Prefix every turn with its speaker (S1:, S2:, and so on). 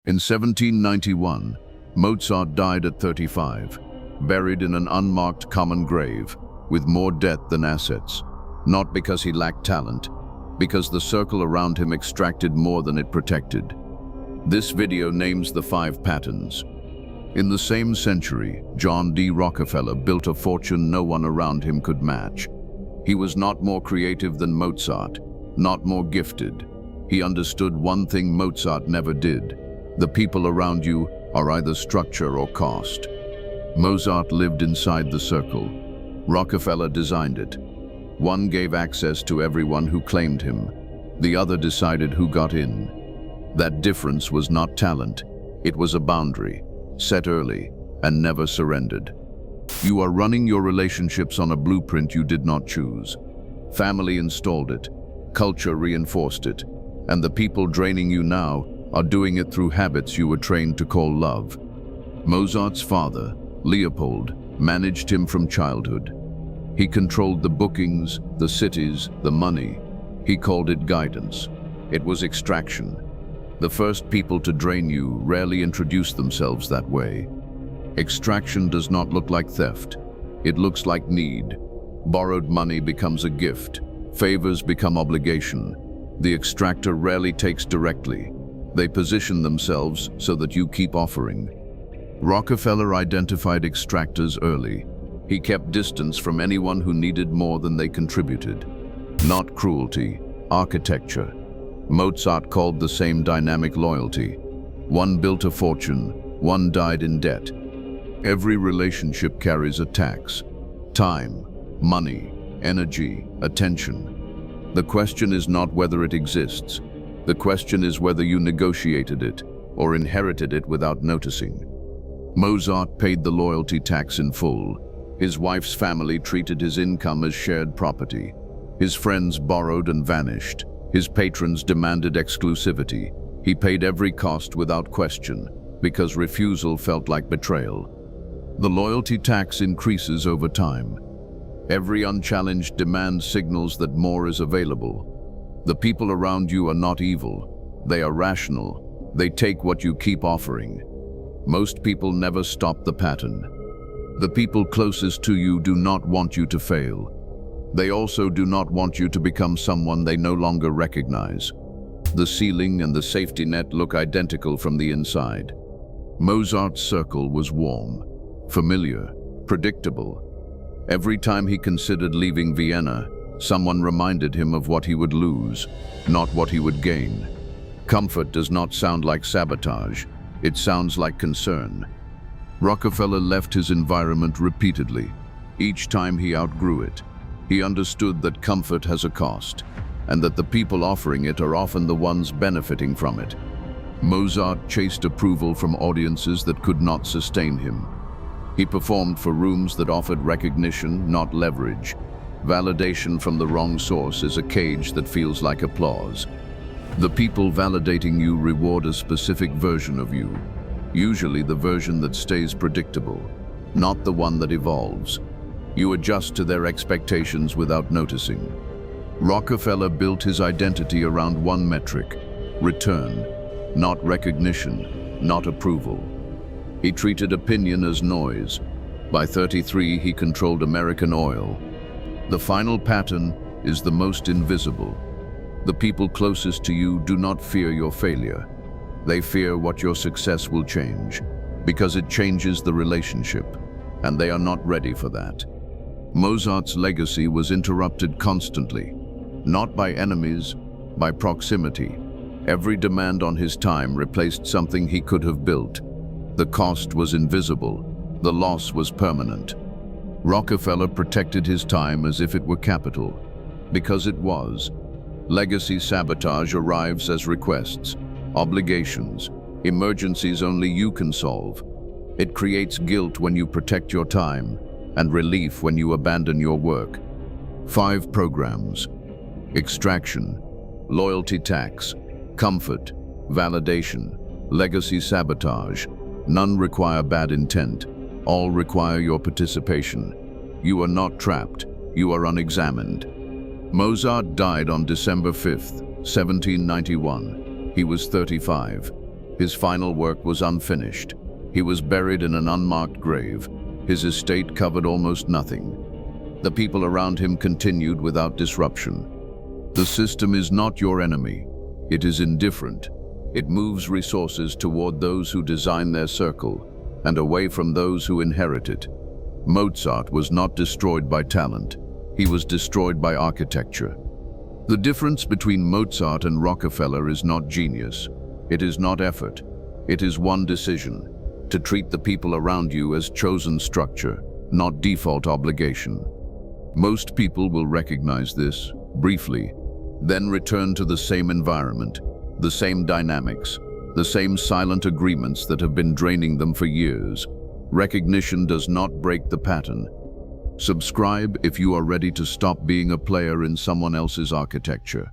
S1: In 1791, Mozart died at 35, buried in an unmarked common grave, with more debt than assets. Not because he lacked talent, because the circle around him extracted more than it protected. This video names the 5 patterns. In the same century, John D. Rockefeller built a fortune no one around him could match. He was not more creative than Mozart, not more gifted. He understood one thing Mozart never did. The people around you are either structure or cost. Mozart lived inside the circle. Rockefeller designed it. One gave access to everyone who claimed him. The other decided who got in. That difference was not talent. It was a boundary, set early and never surrendered. You are running your relationships on a blueprint you did not choose. Family installed it, culture reinforced it, and the people draining you now are doing it through habits you were trained to call love. Mozart's father, Leopold, managed him from childhood. He controlled the bookings, the cities, the money. He called it guidance. It was extraction. The first people to drain you rarely introduce themselves that way. Extraction does not look like theft. It looks like need. Borrowed money becomes a gift. Favors become obligation. The extractor rarely takes directly. They position themselves so that you keep offering. Rockefeller identified extractors early. He kept distance from anyone who needed more than they contributed. Not cruelty, architecture. Mozart called the same dynamic loyalty. One built a fortune, one died in debt. Every relationship carries a tax. Time, money, energy, attention. The question is not whether it exists. The question is whether you negotiated it or inherited it without noticing. Mozart paid the loyalty tax in full. His wife's family treated his income as shared property. His friends borrowed and vanished. His patrons demanded exclusivity. He paid every cost without question, because refusal felt like betrayal. The loyalty tax increases over time. Every unchallenged demand signals that more is available. The people around you are not evil. They are rational. They take what you keep offering. Most people never stop the pattern. The people closest to you do not want you to fail. They also do not want you to become someone they no longer recognize. The ceiling and the safety net look identical from the inside. Mozart's circle was warm, familiar, predictable. Every time he considered leaving Vienna, someone reminded him of what he would lose, not what he would gain. Comfort does not sound like sabotage. It sounds like concern. Rockefeller left his environment repeatedly. Each time he outgrew it. He understood that comfort has a cost, and that the people offering it are often the ones benefiting from it. Mozart chased approval from audiences that could not sustain him. He performed for rooms that offered recognition, not leverage. Validation from the wrong source is a cage that feels like applause. The people validating you reward a specific version of you. Usually the version that stays predictable, not the one that evolves. You adjust to their expectations without noticing. Rockefeller built his identity around one metric: return, not recognition, not approval. He treated opinion as noise. By 33, he controlled American oil. The final pattern is the most invisible. The people closest to you do not fear your failure. They fear what your success will change, because it changes the relationship, and they are not ready for that. Mozart's legacy was interrupted constantly, not by enemies, by proximity. Every demand on his time replaced something he could have built. The cost was invisible, the loss was permanent. Rockefeller protected his time as if it were capital, because it was. Legacy sabotage arrives as requests, obligations, emergencies only you can solve. It creates guilt when you protect your time, and relief when you abandon your work. 5 programs: extraction, loyalty tax, comfort, validation, legacy sabotage. None require bad intent. All require your participation. You are not trapped. You are unexamined. Mozart died on December 5, 1791. He was 35. His final work was unfinished. He was buried in an unmarked grave. His estate covered almost nothing. The people around him continued without disruption. The system is not your enemy. It is indifferent. It moves resources toward those who design their circle and away from those who inherit it. Mozart was not destroyed by talent. He was destroyed by architecture. The difference between Mozart and Rockefeller is not genius. It is not effort. It is one decision: to treat the people around you as chosen structure, not default obligation. Most people will recognize this briefly, then return to the same environment, the same dynamics, the same silent agreements that have been draining them for years. Recognition does not break the pattern. Subscribe if you are ready to stop being a player in someone else's architecture.